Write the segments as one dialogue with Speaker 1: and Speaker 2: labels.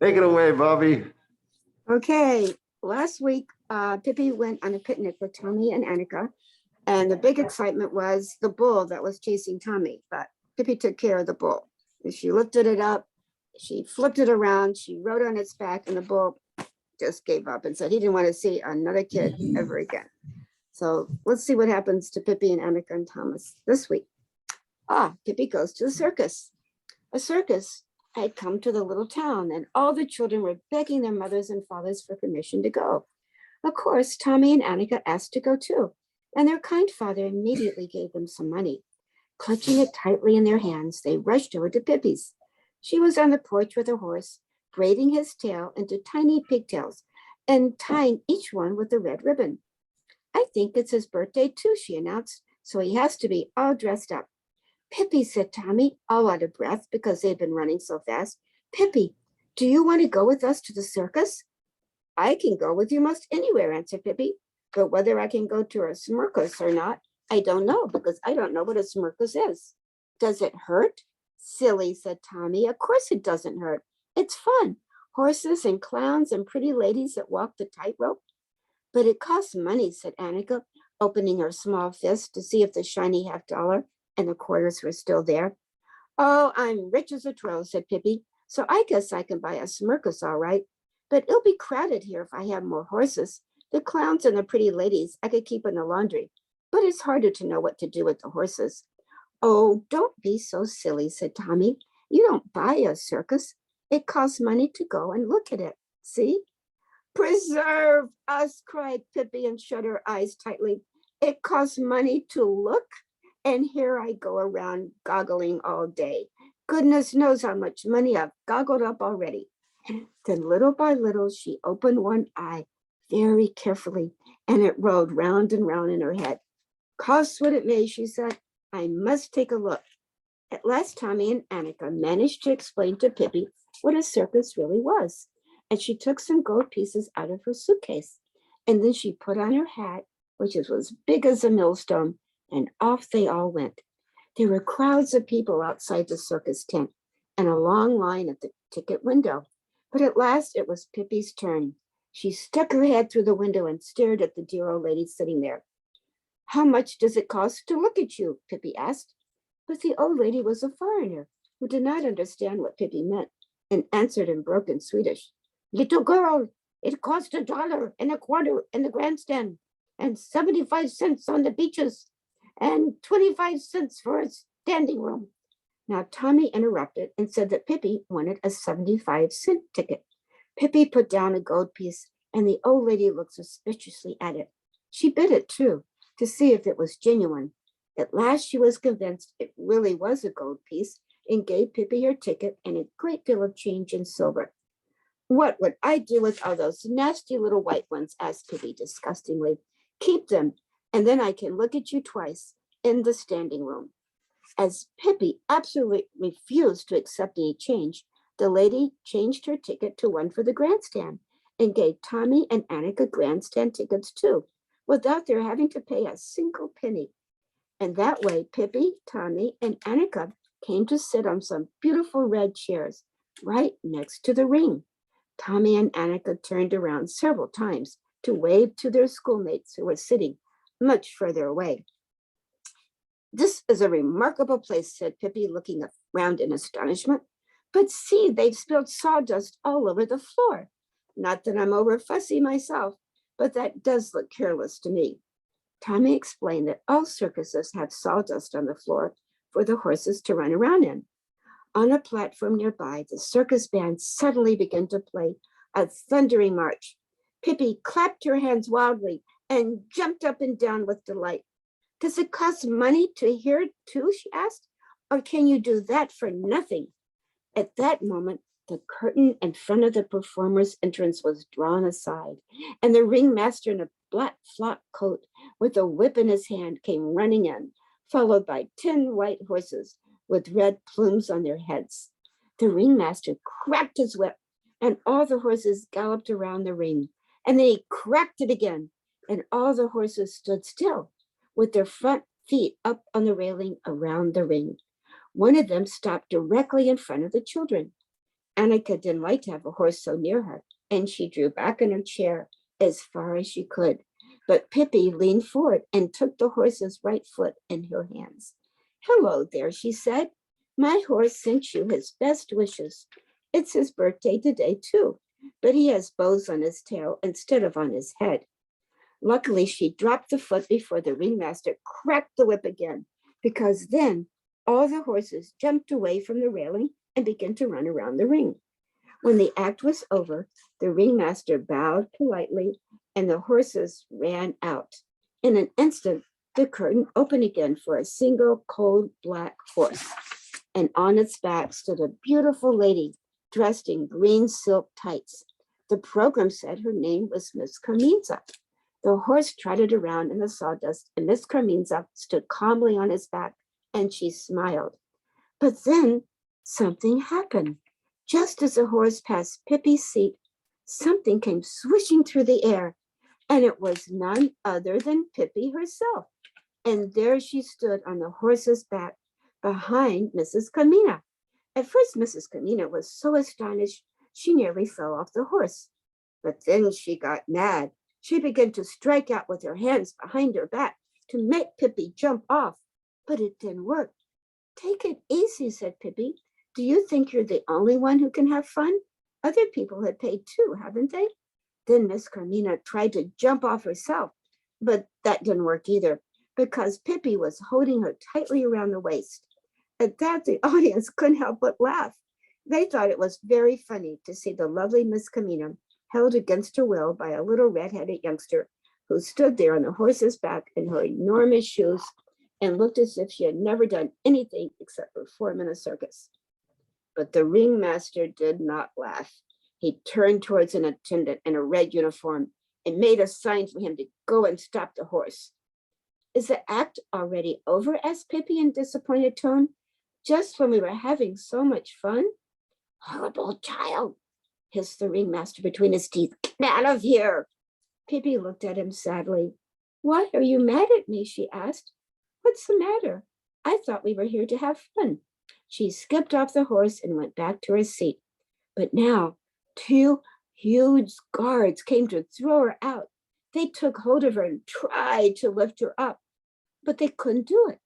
Speaker 1: Take it away, Bobby.
Speaker 2: Okay, last week, Pippi went on a picnic with Tommy and Annika, and the big excitement was the bull that was chasing Tommy, but Pippi took care of the bull. And she lifted it up, she flipped it around, she rode on its back, and the bull just gave up and said he didn't want to see another kid ever again. So let's see what happens to Pippi and Annika and Thomas this week. Pippi goes to the circus. A circus had come to the little town, and all the children were begging their mothers and fathers for permission to go. Of course, Tommy and Annika asked to go too, and their kind father immediately gave them some money. Clutching it tightly in their hands, they rushed over to Pippi's. She was on the porch with her horse, braiding his tail into tiny pigtails and tying each one with a red ribbon. I think it's his birthday too, she announced, so he has to be all dressed up. Pippi, said Tommy, all out of breath because they'd been running so fast. Pippi, do you want to go with us to the circus? I can go with you most anywhere, answered Pippi, but whether I can go to a circus or not, I don't know because I don't know what a circus is. Does it hurt? Silly, said Tommy. Of course it doesn't hurt. It's fun. Horses and clowns and pretty ladies that walk the tightrope. But it costs money, said Annika, opening her small fist to see if the shiny $half and the quarters were still there. Oh, I'm rich as a troll, said Pippi, so I guess I can buy a circus all right. But it'll be crowded here if I have more horses. The clowns and the pretty ladies I could keep in the laundry, but it's harder to know what to do with the horses. Oh, don't be so silly, said Tommy. You don't buy a circus. It costs money to go and look at it. See? Preserve us, cried Pippi and shut her eyes tightly. It costs money to look, and here I go around goggling all day. Goodness knows how much money I've goggled up already. Then little by little, she opened one eye very carefully, and it rolled round and round in her head. Cost what it may, she said, I must take a look. At last, Tommy and Annika managed to explain to Pippi what a circus really was, and she took some gold pieces out of her suitcase, and then she put on her hat, which was as big as a millstone, and off they all went. There were crowds of people outside the circus tent and a long line at the ticket window. But at last it was Pippi's turn. She stuck her head through the window and stared at the dear old lady sitting there. How much does it cost to look at you? Pippi asked. But the old lady was a foreigner who did not understand what Pippi meant and answered in broken Swedish. Little girl, it cost $1.25 in the grandstand and 75 cents on the beaches and 25 cents for a standing room. Now, Tommy interrupted and said that Pippi wanted a 75-cent ticket. Pippi put down a gold piece, and the old lady looked suspiciously at it. She bit it, too, to see if it was genuine. At last, she was convinced it really was a gold piece and gave Pippi her ticket and a great deal of change in silver. What would I do with all those nasty little white ones? Asked Pippi disgustingly. Keep them, and then I can look at you twice in the standing room. As Pippi absolutely refused to accept any change, the lady changed her ticket to one for the grandstand and gave Tommy and Annika grandstand tickets too, without their having to pay a single penny. And that way, Pippi, Tommy, and Annika came to sit on some beautiful red chairs right next to the ring. Tommy and Annika turned around several times to wave to their schoolmates who were sitting much further away. This is a remarkable place, said Pippi, looking around in astonishment. But see, they've spilled sawdust all over the floor. Not that I'm over fussy myself, but that does look careless to me. Tommy explained that all circuses have sawdust on the floor for the horses to run around in. On a platform nearby, the circus band suddenly began to play a thundering march. Pippi clapped her hands wildly and jumped up and down with delight. Does it cost money to hear it too, she asked, or can you do that for nothing? At that moment, the curtain in front of the performer's entrance was drawn aside, and the ringmaster in a black frock coat with a whip in his hand came running in, followed by 10 white horses with red plumes on their heads. The ringmaster cracked his whip, and all the horses galloped around the ring, and then he cracked it again, and all the horses stood still, with their front feet up on the railing around the ring. One of them stopped directly in front of the children. Annika didn't like to have a horse so near her, and she drew back in her chair as far as she could. But Pippi leaned forward and took the horse's right foot in her hands. "Hello there," she said. "My horse sent you his best wishes. It's his birthday today, too, but he has bows on his tail instead of on his head." Luckily, she dropped the foot before the ringmaster cracked the whip again, because then all the horses jumped away from the railing and began to run around the ring. When the act was over, the ringmaster bowed politely and the horses ran out. In an instant, the curtain opened again for a single cold black horse, and on its back stood a beautiful lady dressed in green silk tights. The program said her name was Miss Carmenza. The horse trotted around in the sawdust, and Miss Carmenza stood calmly on his back, and she smiled. But then something happened. Just as the horse passed Pippi's seat, something came swishing through the air, and it was none other than Pippi herself. And there she stood on the horse's back behind Mrs. Camina. At first, Mrs. Camina was so astonished she nearly fell off the horse. But then she got mad. She began to strike out with her hands behind her back to make Pippi jump off, but it didn't work. "Take it easy," said Pippi. "Do you think you're the only one who can have fun? Other people have paid too, haven't they?" Then Miss Carmina tried to jump off herself, but that didn't work either, because Pippi was holding her tightly around the waist. At that, the audience couldn't help but laugh. They thought it was very funny to see the lovely Miss Carmina held against her will by a little red-headed youngster who stood there on the horse's back in her enormous shoes and looked as if she had never done anything except perform in a circus. But the ringmaster did not laugh. He turned towards an attendant in a red uniform and made a sign for him to go and stop the horse. "Is the act already over?" asked Pippi in disappointed tone. "Just when we were having so much fun?" "Horrible child," hissed the ringmaster between his teeth. "Get out of here." Pippi looked at him sadly. "Why are you mad at me?" she asked. "What's the matter? I thought we were here to have fun." She skipped off the horse and went back to her seat. But now 2 huge guards came to throw her out. They took hold of her and tried to lift her up, but they couldn't do it.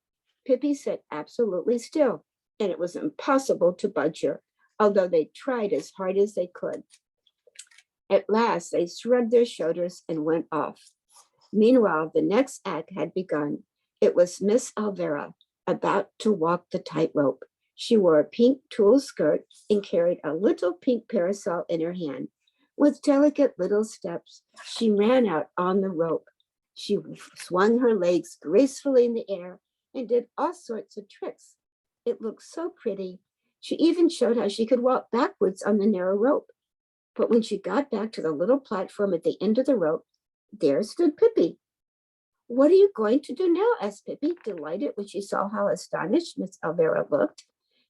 Speaker 2: Pippi sat absolutely still, and it was impossible to budge her, although they tried as hard as they could. At last, they shrugged their shoulders and went off. Meanwhile, the next act had begun. It was Miss Alvera about to walk the tightrope. She wore a pink tulle skirt and carried a little pink parasol in her hand. With delicate little steps, she ran out on the rope. She swung her legs gracefully in the air and did all sorts of tricks. It looked so pretty. She even showed how she could walk backwards on the narrow rope. But when she got back to the little platform at the end of the rope, there stood Pippi. "What are you going to do now?" asked Pippi, delighted when she saw how astonished Miss Alvera looked.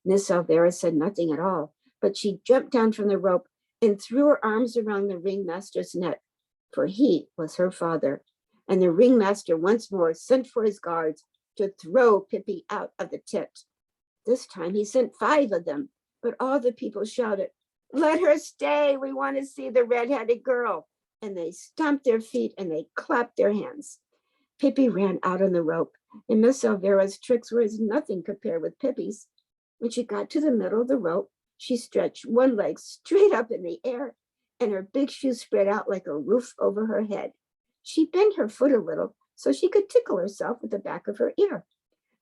Speaker 2: Miss Alvera said nothing at all, but she jumped down from the rope and threw her arms around the ringmaster's neck, for he was her father. And the ringmaster once more sent for his guards to throw Pippi out of the tent. This time he sent 5 of them, but all the people shouted, "Let her stay, we want to see the red-headed girl." And they stomped their feet and they clapped their hands. Pippi ran out on the rope, and Miss Alvera's tricks were as nothing compared with Pippi's. When she got to the middle of the rope, she stretched one leg straight up in the air, and her big shoes spread out like a roof over her head. She bent her foot a little so she could tickle herself with the back of her ear.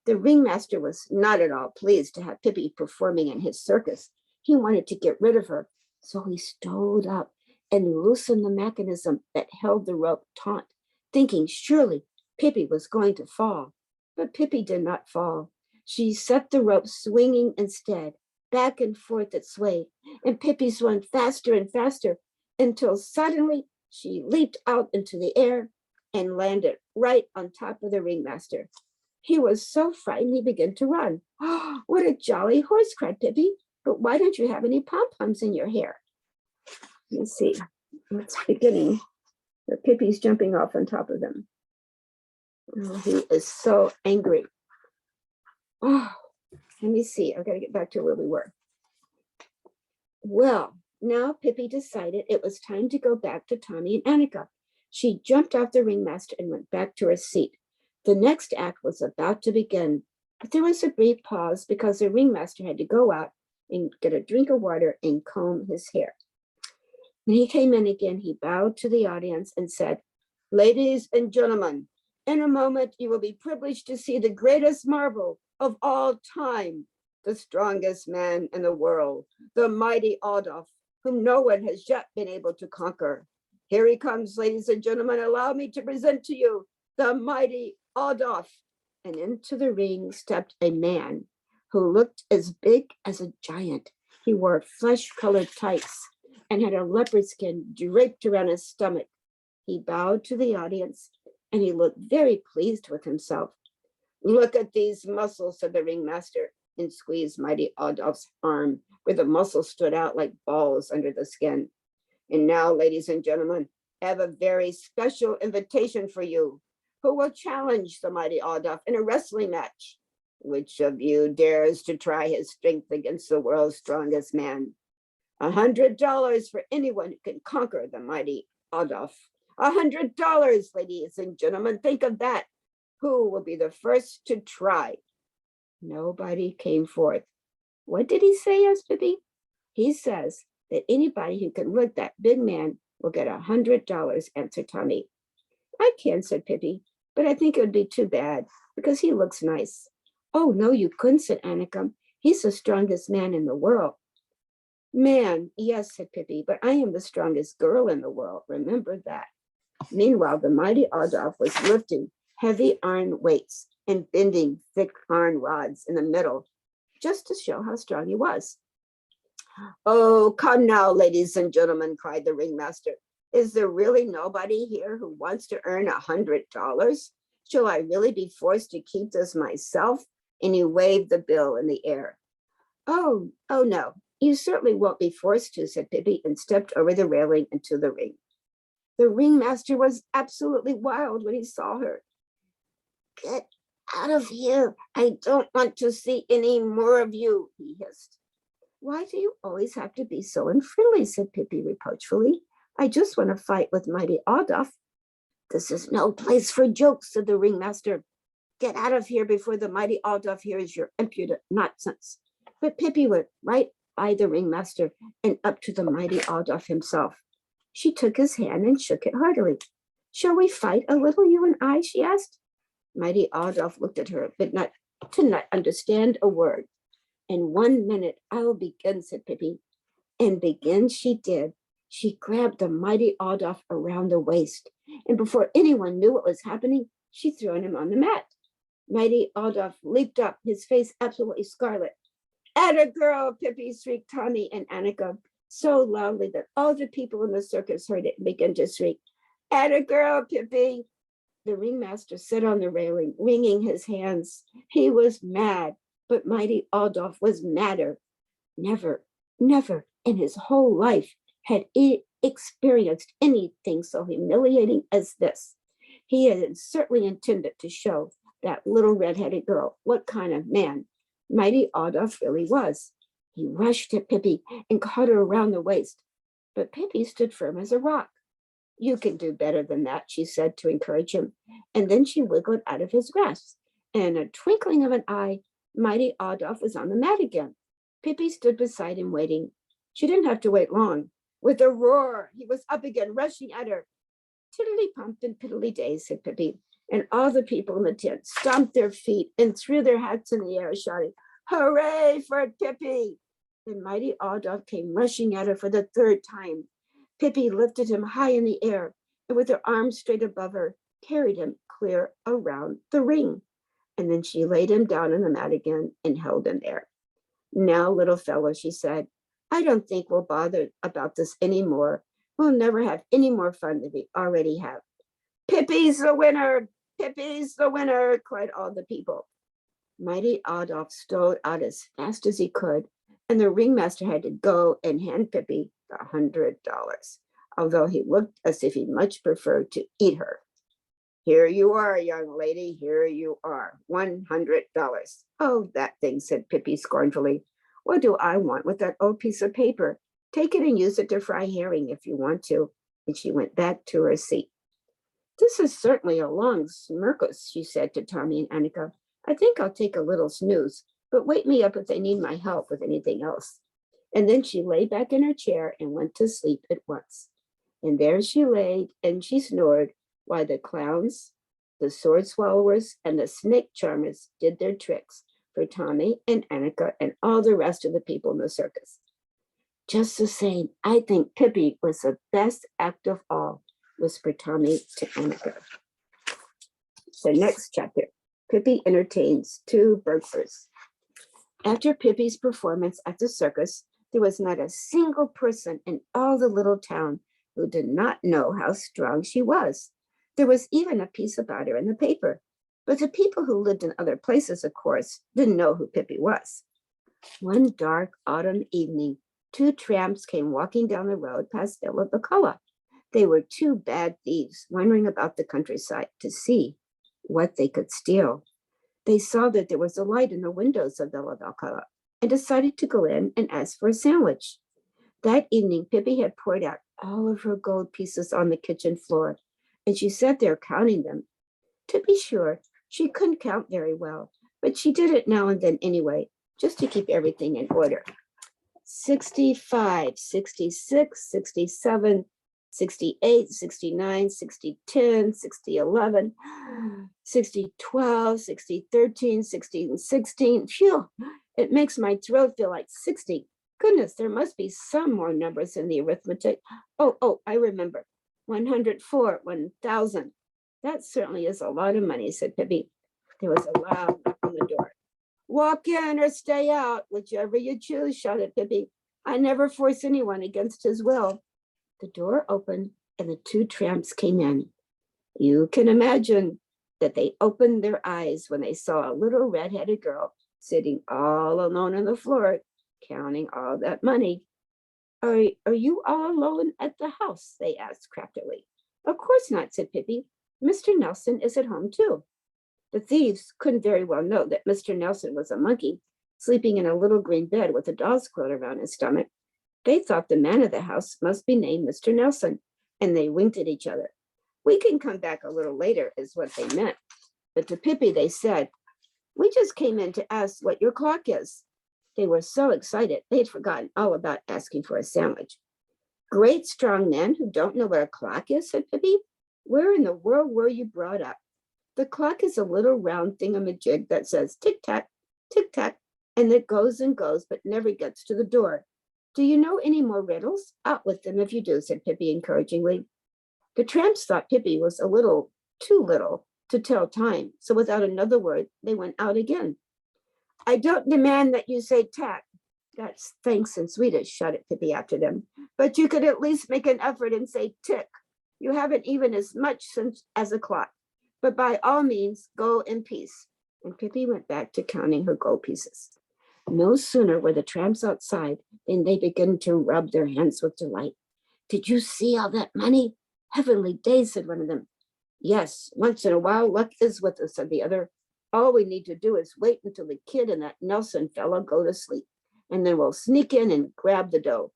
Speaker 2: The ringmaster was not at all pleased to have Pippi performing in his circus. He wanted to get rid of her, so he stowed up and loosened the mechanism that held the rope taut, thinking surely Pippi was going to fall. But Pippi did not fall. She set the rope swinging instead. Back and forth it swayed, and Pippi swung faster and faster until suddenly she leaped out into the air and landed right on top of the ringmaster. He was so frightened he began to run. "Oh, what a jolly horse," cried Pippi. "But why don't you have any pom-poms in your hair?" Let's see. It's beginning. The Pippi's jumping off on top of them. Oh, he is so angry. Oh, let me see. I've got to get back to where we were. Well, now Pippi decided it was time to go back to Tommy and Annika. She jumped off the ringmaster and went back to her seat. The next act was about to begin, but there was a brief pause because the ringmaster had to go out and get a drink of water and comb his hair. When he came in again, he bowed to the audience and said, "Ladies and gentlemen, in a moment you will be privileged to see the greatest marvel of all time, the strongest man in the world, the mighty Adolf, whom no one has yet been able to conquer. Here he comes, ladies and gentlemen. Allow me to present to you the mighty Adolf." And into the ring stepped a man who looked as big as a giant. He wore flesh-colored tights and had a leopard skin draped around his stomach. He bowed to the audience and he looked very pleased with himself. "Look at these muscles," said the ringmaster, and squeezed mighty Adolf's arm, where the muscles stood out like balls under the skin. "And now, ladies and gentlemen, I have a very special invitation for you. Who will challenge the mighty Adolf in a wrestling match? Which of you dares to try his strength against the world's strongest man? $100 for anyone who can conquer the mighty Adolf. $100, ladies and gentlemen. Think of that. Who will be the first to try?" Nobody came forth. "What did he say?" asked Pippi. "He says that anybody who can lick that big man will get $100, answered Tommy. "I can," said Pippi, "but I think it would be too bad because he looks nice." "Oh, no, you couldn't," said Annika. "He's the strongest man in the world." "Man, yes," said Pippi, "but I am the strongest girl in the world. Remember that." Meanwhile, the mighty Adolf was lifting heavy iron weights and bending thick iron rods in the middle, just to show how strong he was. "Oh, come now, ladies and gentlemen," cried the ringmaster. "Is there really nobody here who wants to earn $100? Shall I really be forced to keep this myself?" And he waved the bill in the air. Oh, no, you certainly won't be forced to," said Pippi, and stepped over the railing into the ring. The ringmaster was absolutely wild when he saw her. "Get out of here. I don't want to see any more of you," he hissed. "Why do you always have to be so unfriendly?" said Pippi reproachfully. "I just want to fight with mighty Adolf." "This is no place for jokes," said the ringmaster. "Get out of here before the mighty Adolf hears your impudent nonsense." But Pippi went right by the ringmaster and up to the mighty Adolf himself. She took his hand and shook it heartily. "Shall we fight a little, you and I?" she asked. Mighty Adolf looked at her, but did not understand a word. "In 1 minute, I will begin," said Pippi. And begin she did. She grabbed the mighty Adolf around the waist, and before anyone knew what was happening, she threw him on the mat. Mighty Adolf leaped up, his face absolutely scarlet. "Atta girl, Pippi!" shrieked Tommy and Annika so loudly that all the people in the circus heard it and began to shriek, "Atta girl, Pippi!" The ringmaster sat on the railing, wringing his hands. He was mad, but mighty Adolf was madder. Never, never in his whole life had he experienced anything so humiliating as this. He had certainly intended to show that little red-headed girl what kind of man mighty Adolf really was. He rushed at Pippi and caught her around the waist, but Pippi stood firm as a rock. "You can do better than that," she said to encourage him, and then she wiggled out of his grasp, and in a twinkling of an eye, mighty Adolf was on the mat again. Pippi stood beside him waiting. She didn't have to wait long. With a roar, he was up again, rushing at her. "Tiddly-pump and piddly-day," said Pippi, and all the people in the tent stomped their feet and threw their hats in the air, shouting, "Hooray for Pippi!" Then mighty Adolf came rushing at her for the third time. Pippi lifted him high in the air, and with her arms straight above her, carried him clear around the ring. And then she laid him down on the mat again and held him there. "Now, little fellow," she said, "I don't think we'll bother about this anymore. We'll never have any more fun than we already have." "Pippi's the winner! Pippi's the winner!" cried all the people. Mighty Adolf stole out as fast as he could, and the ringmaster had to go and hand Pippi the $100, although he looked as if he much preferred to eat her. "Here you are, young lady, here you are, $100. "Oh, that thing," said Pippi scornfully. "What do I want with that old piece of paper? Take it and use it to fry herring if you want to. And she went back to her seat. This is certainly a long smirkus, she said to Tommy and Annika. I think I'll take a little snooze, but wake me up if they need my help with anything else. And then she lay back in her chair and went to sleep at once. And there she lay and she snored while the clowns, the sword swallowers, and the snake charmers did their tricks for Tommy and Annika and all the rest of the people in the circus. Just the same, I think Pippi was the best act of all, whispered Tommy to Annika. The next chapter, Pippi entertains two burglars. After Pippi's performance at the circus, there was not a single person in all the little town who did not know how strong she was. There was even a piece about her in the paper, but the people who lived in other places, of course, didn't know who Pippi was. One dark autumn evening, two tramps came walking down the road past Villa Bacala. They were two bad thieves wandering about the countryside to see what they could steal. They saw that there was a light in the windows of Villa Bacala and decided to go in and ask for a sandwich. That evening, Pippi had poured out all of her gold pieces on the kitchen floor, and she sat there counting them. To be sure, she couldn't count very well, but she did it now and then anyway, just to keep everything in order. 65, 66, 67, 68, 69, 60, 10, 60, 11, 60, 12, 60, 13, 16, 16. Phew, it makes my throat feel like 60. Goodness, there must be some more numbers in the arithmetic. Oh, I remember. 104, 1,000. That certainly is a lot of money, said Pippi. There was a loud knock on the door. Walk in or stay out, whichever you choose, shouted Pippi. I never force anyone against his will. The door opened and the two tramps came in. You can imagine that they opened their eyes when they saw a little red-headed girl sitting all alone on the floor, counting all that money. Are you all alone at the house? They asked craftily. Of course not, said Pippi. Mr. Nelson is at home too. The thieves couldn't very well know that Mr. Nelson was a monkey, sleeping in a little green bed with a doll's quilt around his stomach. They thought the man of the house must be named Mr. Nelson, and they winked at each other. We can come back a little later, is what they meant. But to Pippi, they said, we just came in to ask what your clock is. They were so excited, they'd forgotten all about asking for a sandwich. Great strong men who don't know what a clock is, said Pippi. Where in the world were you brought up? The clock is a little round thingamajig that says tick-tack, tick-tack, and that goes and goes, but never gets to the door. Do you know any more riddles? Out with them if you do, said Pippi encouragingly. The tramps thought Pippi was a little too little to tell time, so without another word, they went out again. I don't demand that you say tack. That's thanks in Swedish, shouted Pippi after them. But you could at least make an effort and say tick. You haven't even as much sense as a clock. But by all means, go in peace. And Pippi went back to counting her gold pieces. No sooner were the tramps outside than they began to rub their hands with delight. Did you see all that money? Heavenly days, said one of them. Yes, once in a while, luck is with us, said the other. All we need to do is wait until the kid and that Nelson fellow go to sleep, and then we'll sneak in and grab the dough.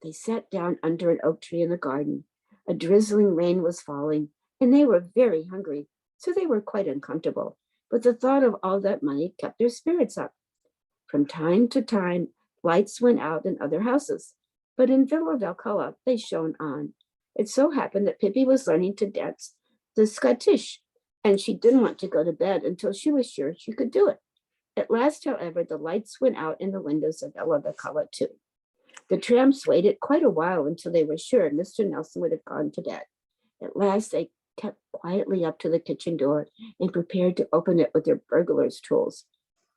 Speaker 2: They sat down under an oak tree in the garden. A drizzling rain was falling, and they were very hungry, so they were quite uncomfortable. But the thought of all that money kept their spirits up. From time to time, lights went out in other houses, but in Villa Valcala, they shone on. It so happened that Pippi was learning to dance the schottische, and she didn't want to go to bed until she was sure she could do it. At last, however, the lights went out in the windows of Villa Valcala too. The tramps waited quite a while until they were sure Mr. Nelson would have gone to bed. At last, they kept quietly up to the kitchen door and prepared to open it with their burglar's tools.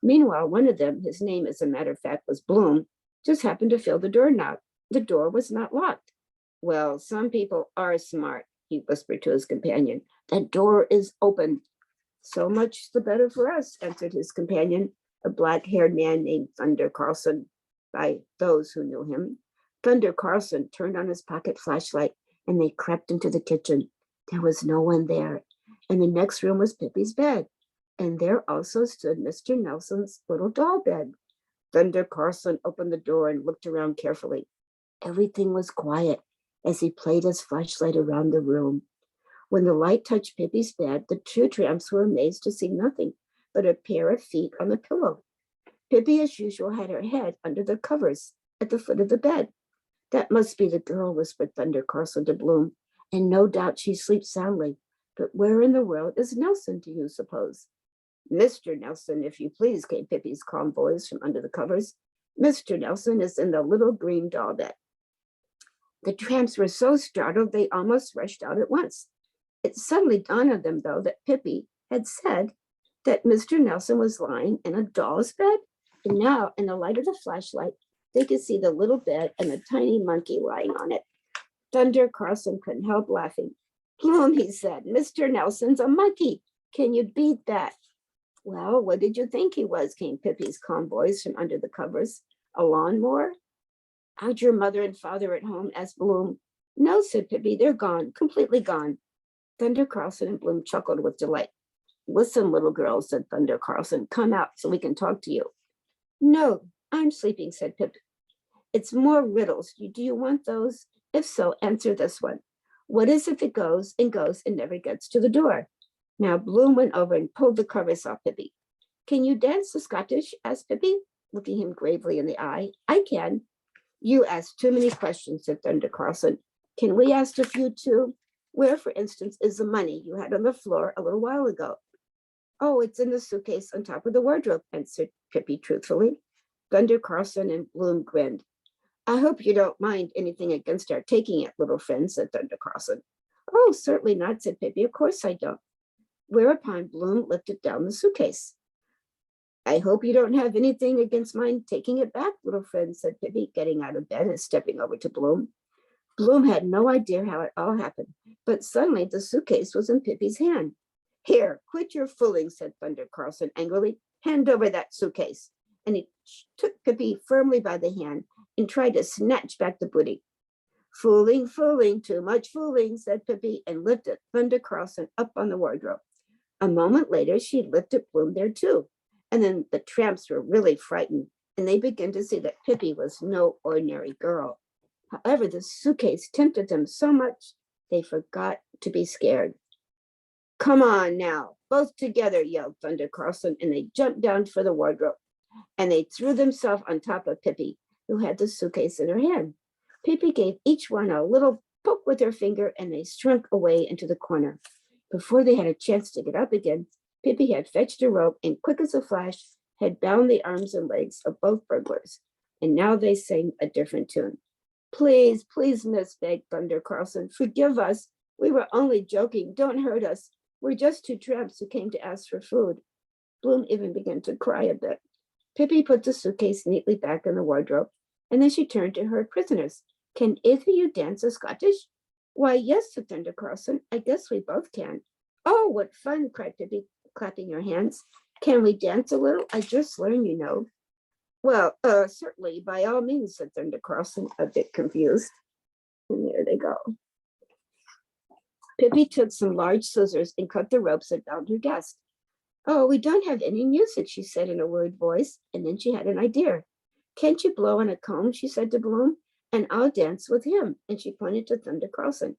Speaker 2: Meanwhile, one of them, his name, as a matter of fact, was Bloom, just happened to feel the doorknob. The door was not locked. Well, some people are smart, he whispered to his companion. That door is open. So much the better for us, answered his companion, a black-haired man named Thunder Carlson, by those who knew him. Thunder Carlson turned on his pocket flashlight, and they crept into the kitchen. There was no one there, and the next room was Pippi's bed. And there also stood Mr. Nelson's little doll bed. Thunder Carlson opened the door and looked around carefully. Everything was quiet as he played his flashlight around the room. When the light touched Pippi's bed, the two tramps were amazed to see nothing but a pair of feet on the pillow. Pippi, as usual, had her head under the covers at the foot of the bed. That must be the girl, whispered Thunder Carlson to Bloom, and no doubt she sleeps soundly. But where in the world is Nelson, do you suppose? Mr. Nelson, if you please, came Pippi's calm voice from under the covers. Mr. Nelson is in the little green doll bed. The tramps were so startled they almost rushed out at once. It suddenly dawned on them, though, that Pippi had said that Mr. Nelson was lying in a doll's bed. And now, in the light of the flashlight, they could see the little bed and the tiny monkey lying on it. Thunder Carlson couldn't help laughing. Bloom, he said, Mr. Nelson's a monkey. Can you beat that? Well, what did you think he was? Came Pippi's calm voice from under the covers. A lawnmower? Aren't your mother and father at home? Asked Bloom. No, said Pippi, they're gone, completely gone. Thunder Carlson and Bloom chuckled with delight. Listen, little girl, said Thunder Carlson, come out so we can talk to you. No, I'm sleeping, said Pippi. It's more riddles. Do you want those? If so, answer this one. What is it that goes and never gets to the door? Now Bloom went over and pulled the covers off Pippi. Can you dance the Scottish? Asked Pippi, looking him gravely in the eye. I can. You asked too many questions, said Thunder Carlson. Can we ask a few too? Where, for instance, is the money you had on the floor a little while ago? Oh, it's in the suitcase on top of the wardrobe, answered Pippi truthfully. Thunder Carlson and Bloom grinned. I hope you don't mind anything against our taking it, little friend, said Thunder Carlson. Oh, certainly not, said Pippi. Of course I don't. Whereupon Bloom lifted down the suitcase. I hope you don't have anything against mine taking it back, little friend, said Pippi, getting out of bed and stepping over to Bloom. Bloom had no idea how it all happened, but suddenly the suitcase was in Pippi's hand. Here, quit your fooling, said Thunder Carlson angrily. Hand over that suitcase. And he took Pippi firmly by the hand and tried to snatch back the booty. Fooling, fooling, too much fooling, said Pippi, and lifted Thunder Carlson up on the wardrobe. A moment later, she lifted Bloom there too. And then the tramps were really frightened, and they began to see that Pippi was no ordinary girl. However, the suitcase tempted them so much, they forgot to be scared. Come on now, both together, yelled Thunder Carlson, and they jumped down for the wardrobe, and they threw themselves on top of Pippi, who had the suitcase in her hand. Pippi gave each one a little poke with her finger, and they shrunk away into the corner. Before they had a chance to get up again, Pippi had fetched a rope and, quick as a flash, had bound the arms and legs of both burglars. And now they sang a different tune. Please, please, miss, begged Thunder Carlson, forgive us. We were only joking. Don't hurt us. We're just two tramps who came to ask for food. Bloom even began to cry a bit. Pippi put the suitcase neatly back in the wardrobe, and then she turned to her prisoners. Can either of you dance a Scottish? Why, yes, said Thunder Carlson. I guess we both can. Oh, what fun, cried Pippi, clapping her hands. Can we dance a little? I just learned, you know. Well, certainly, by all means, said Thunder Carlson, a bit confused. And there they go. Pippi took some large scissors and cut the ropes that bound her guest. Oh, we don't have any music, she said in a worried voice, and then she had an idea. Can't you blow on a comb, she said to Bloom, and I'll dance with him, and she pointed to Thunder Carlson.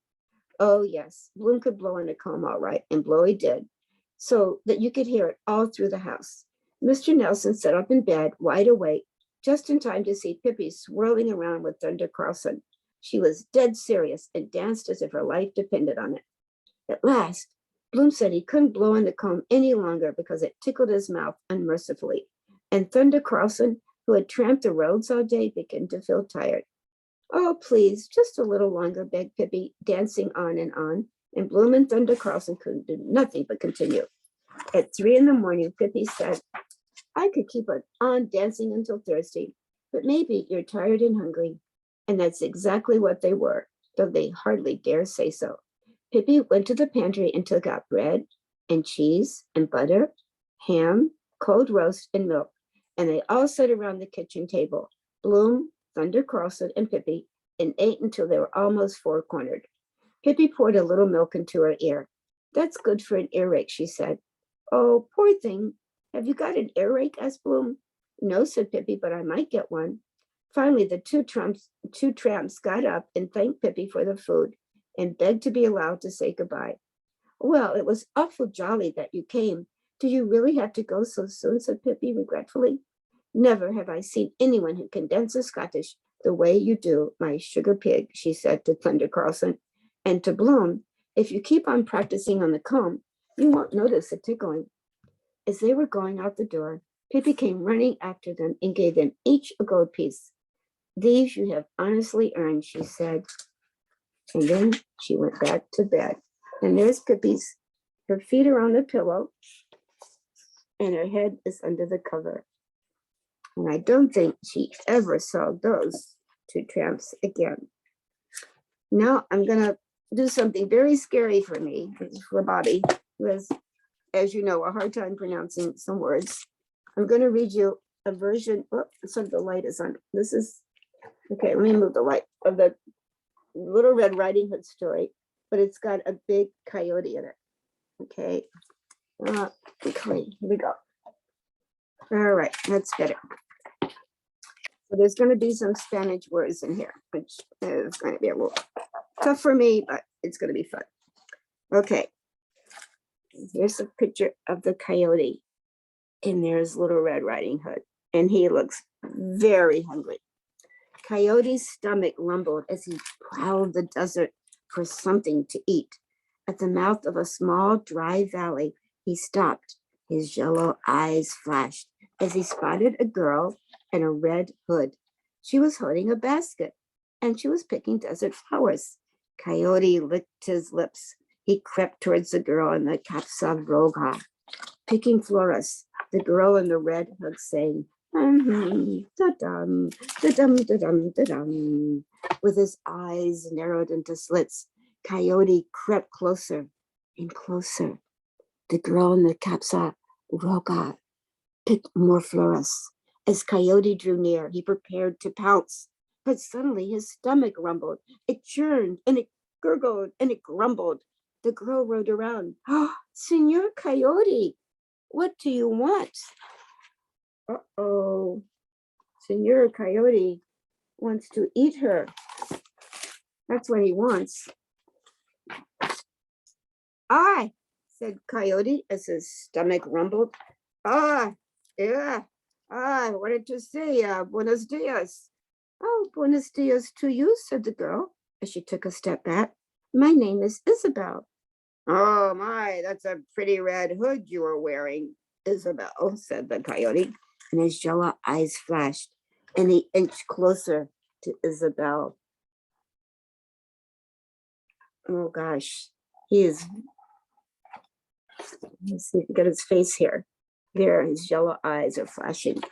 Speaker 2: Oh, yes, Bloom could blow on a comb all right, and blow he did, so that you could hear it all through the house. Mr. Nelson sat up in bed, wide awake, just in time to see Pippi swirling around with Thunder Carlson. She was dead serious and danced as if her life depended on it. At last, Bloom said he couldn't blow on the comb any longer because it tickled his mouth unmercifully, and Thunder Carlson, who had tramped the roads all day, began to feel tired. Oh, please, just a little longer, begged Pippi, dancing on, and Bloom and Thunder Carlson couldn't do nothing but continue. At 3 a.m, Pippi said, I could keep on dancing until Thursday, but maybe you're tired and hungry. And that's exactly what they were, though they hardly dare say so. Pippi went to the pantry and took out bread and cheese and butter, ham, cold roast, and milk, and they all sat around the kitchen table, Bloom, Thunder Carlson, and Pippi, and ate until they were almost four-cornered. Pippi poured a little milk into her ear. That's good for an earache, she said. Oh, poor thing. Have you got an earache? Asked Bloom. No, said Pippi, but I might get one. Finally, the two tramps got up and thanked Pippi for the food and begged to be allowed to say goodbye. Well, it was awful jolly that you came. Do you really have to go so soon? Said Pippi regretfully. Never have I seen anyone who condenses Scottish the way you do, my sugar pig, she said to Thunder Carlson. And to Bloom, if you keep on practicing on the comb, you won't notice the tickling. As they were going out the door, Pippi came running after them and gave them each a gold piece. These you have honestly earned, she said. And then she went back to bed. And there's Pippi's. Her feet are on the pillow and her head is under the cover. And I don't think she ever saw those two tramps again. Now I'm going to do something very scary for me, for Bobbi, who has, as you know, a hard time pronouncing some words. I'm going to read you a version. Oh, so the light is on. This is, okay, let me move the light of the Little Red Riding Hood story, but it's got a big coyote in it. Okay. Okay, here we go. All right, that's better. So there's going to be some Spanish words in here, which is going to be a little tough for me, but it's going to be fun. Okay. Here's a picture of the coyote, and there's Little Red Riding Hood, and he looks very hungry. Coyote's stomach rumbled as he prowled the desert for something to eat. At the mouth of a small, dry valley, he stopped. His yellow eyes flashed as he spotted a girl in a red hood. She was holding a basket, and she was picking desert flowers. Coyote licked his lips. He crept towards the girl in the capsa roga, picking flowers. The girl in the red hood sang, da-dum, da-dum, da-dum, da-dum. With his eyes narrowed into slits, Coyote crept closer and closer. The girl in the capsa roga picked more flowers. As Coyote drew near, he prepared to pounce, but suddenly his stomach rumbled. It churned and it gurgled and it grumbled. The girl rode around. Oh, Senor Coyote, what do you want? Uh-oh, Senor Coyote wants to eat her. That's what he wants. Ah, said Coyote as his stomach rumbled. Ah, yeah. I wanted to say buenos dias. Oh, buenos dias to you, said the girl as she took a step back. My name is Isabel. Oh my, that's a pretty red hood you are wearing, Isabel, said the coyote, and his yellow eyes flashed, and he inched closer to Isabel. Oh gosh, he is, let's see if we get his face here. There, his yellow eyes are flashing.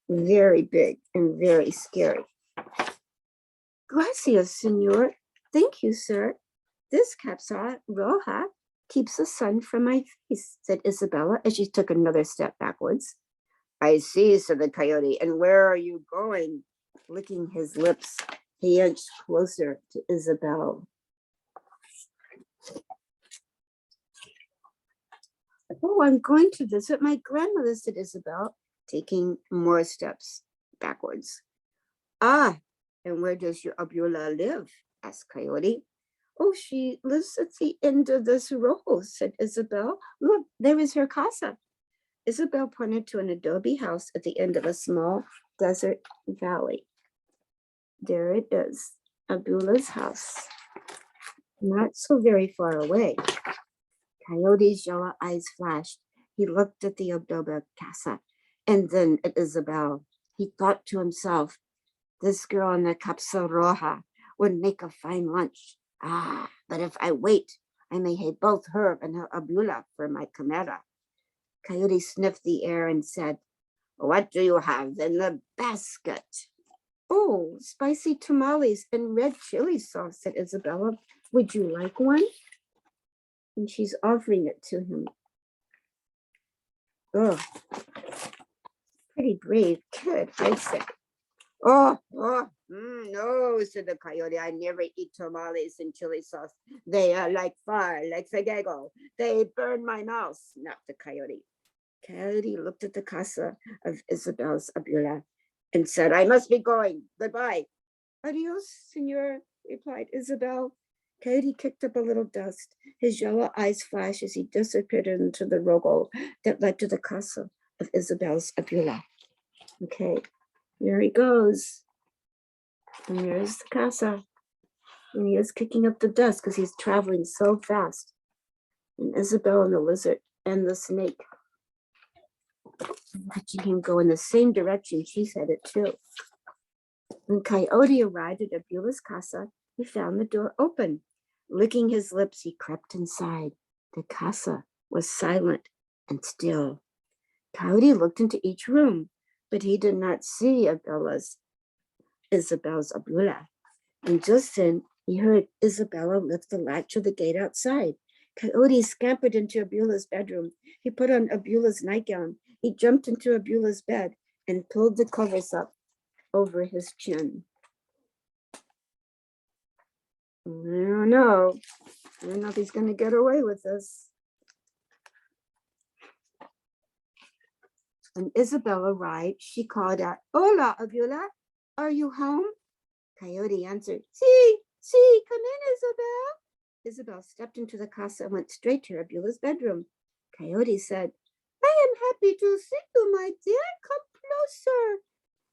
Speaker 2: Very big and very scary. Gracias, senor. Thank you, sir. This capsa roja keeps the sun from my face, said Isabella as she took another step backwards. I see, said the coyote. And where are you going? Licking his lips, he inched closer to Isabel. Oh, I'm going to visit my grandmother, said Isabel, taking more steps backwards. Ah, and where does your abuela live? Asked Coyote. Oh, she lives at the end of this row, said Isabel. Look, there is her casa. Isabel pointed to an adobe house at the end of a small desert valley. There it is, Abuela's house. Not so very far away. Coyote's yellow eyes flashed. He looked at the adobe casa and then at Isabel. He thought to himself, this girl in the capsa roja would make a fine lunch. Ah, but if I wait, I may have both her and her abuela for my camera. Coyote sniffed the air and said, what do you have in the basket? Oh, spicy tamales and red chili sauce, said Isabella. Would you like one? And she's offering it to him. Oh, pretty brave kid, I'd say. No, said the coyote. I never eat tamales and chili sauce. They are like fire, like fuego. They burn my mouth, snapped the coyote. Coyote looked at the casa of Isabel's abuela. and said, I must be going. Goodbye. Adios, senor, replied Isabel. Coyote kicked up a little dust. His yellow eyes flashed as he disappeared into the rogo that led to the casa of Isabel's abula. Okay, here he goes. And there's the casa. And he is kicking up the dust because he's traveling so fast. And Isabel and the lizard and the snake watching him go in the same direction she's headed too. When Coyote arrived at Abula's casa, he found the door open. Licking his lips, he crept inside. The casa was silent and still. Coyote looked into each room, but he did not see Isabel's abula. And just then, he heard Isabella lift the latch of the gate outside. Coyote scampered into Abula's bedroom. He put on Abula's nightgown. He jumped into Abula's bed and pulled the covers up over his chin. I don't know if he's going to get away with this. When Isabel arrived, she called out, Hola, Abula, are you home? Coyote answered, Sí, come in, Isabel. Isabel stepped into the casa and went straight to Abula's bedroom. Coyote said, I am happy to see you, my dear. Come closer.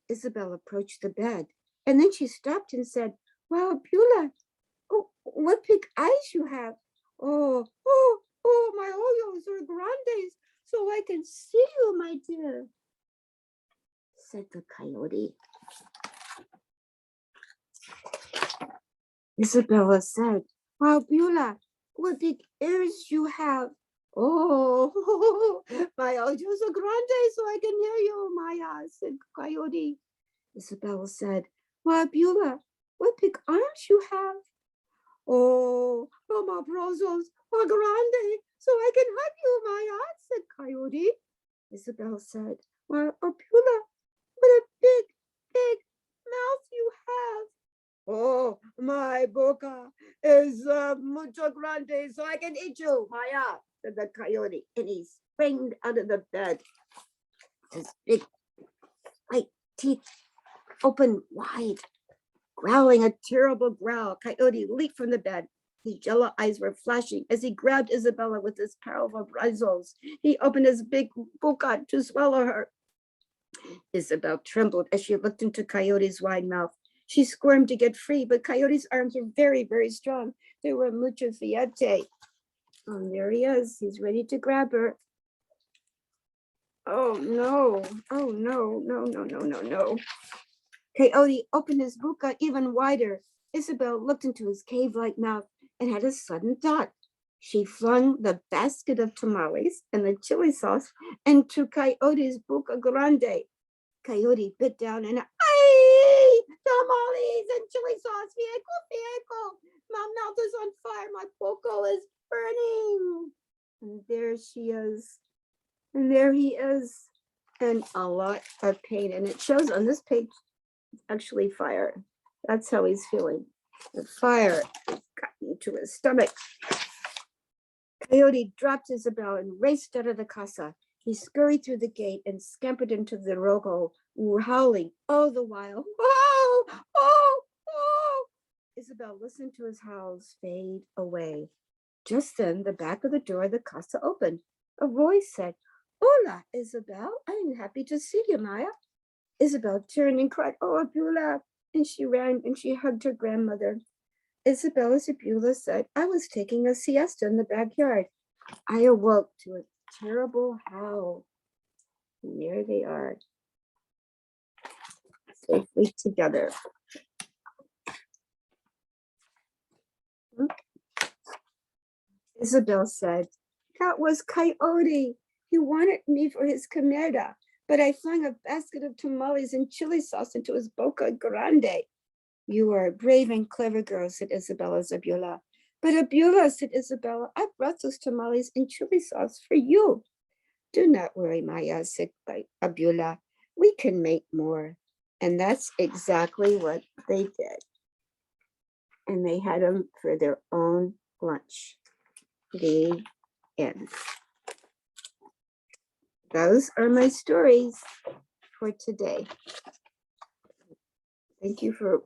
Speaker 2: Isabel approached the bed, and then she stopped and said, Wow, Abula, oh, what big eyes you have. Oh, my ojos are grandes, so I can see you, my dear, said the coyote. Isabella said, Wow, Beulah, what big ears you have. Oh, my ojos are grandes, so I can hear you, Maya, said Coyote. Isabella said, Wow, Beulah, what big arms you have. Oh, my brazos are grande, so I can hug you, Maya, said Coyote. Isabel said, Well, Beulah, what a big mouth you have. Oh, my boca is mucho grande, so I can eat you, Maya, said the coyote. And he sprang out of the bed. His big white teeth open wide, growling a terrible growl. Coyote leaped from the bed. His yellow eyes were flashing as he grabbed Isabella with his powerful brazos. He opened his big boca to swallow her. Isabel trembled as she looked into Coyote's wide mouth. She squirmed to get free, but Coyote's arms were very, very strong. They were mucho fiete. Oh, there he is. He's ready to grab her. Oh, no. Oh, no. Coyote opened his boca even wider. Isabel looked into his cave-like mouth and had a sudden thought. She flung the basket of tamales and the chili sauce into Coyote's boca grande. Coyote bit down and ay, tamales and chili sauce, viejo. My mouth is on fire. My boca is burning. And there she is. And there he is. And a lot of pain. And it shows on this page, actually fire. That's how he's feeling. The fire has gotten to his stomach. Coyote dropped Isabel and raced out of the casa. He scurried through the gate and scampered into the rogo, howling all the while. Oh! Isabel listened to his howls fade away. Just then, the back of the door of the casa opened. A voice said, Hola, Isabel. I am happy to see you, Maya. Isabel turned and cried, Oh, Abula. And she ran and she hugged her grandmother. Isabella's Abula said, I was taking a siesta in the backyard. I awoke to a terrible howl. And there they are, safely together. Isabel said, That was Coyote. He wanted me for his comida, but I flung a basket of tamales and chili sauce into his boca grande. You are a brave and clever girl, said Isabella's Abula. But Abula, said Isabella, I brought those tamales and chili sauce for you. Do not worry, Maya, said Abula. We can make more. And that's exactly what they did. And they had them for their own lunch. The end. Those are my stories for today. Thank you for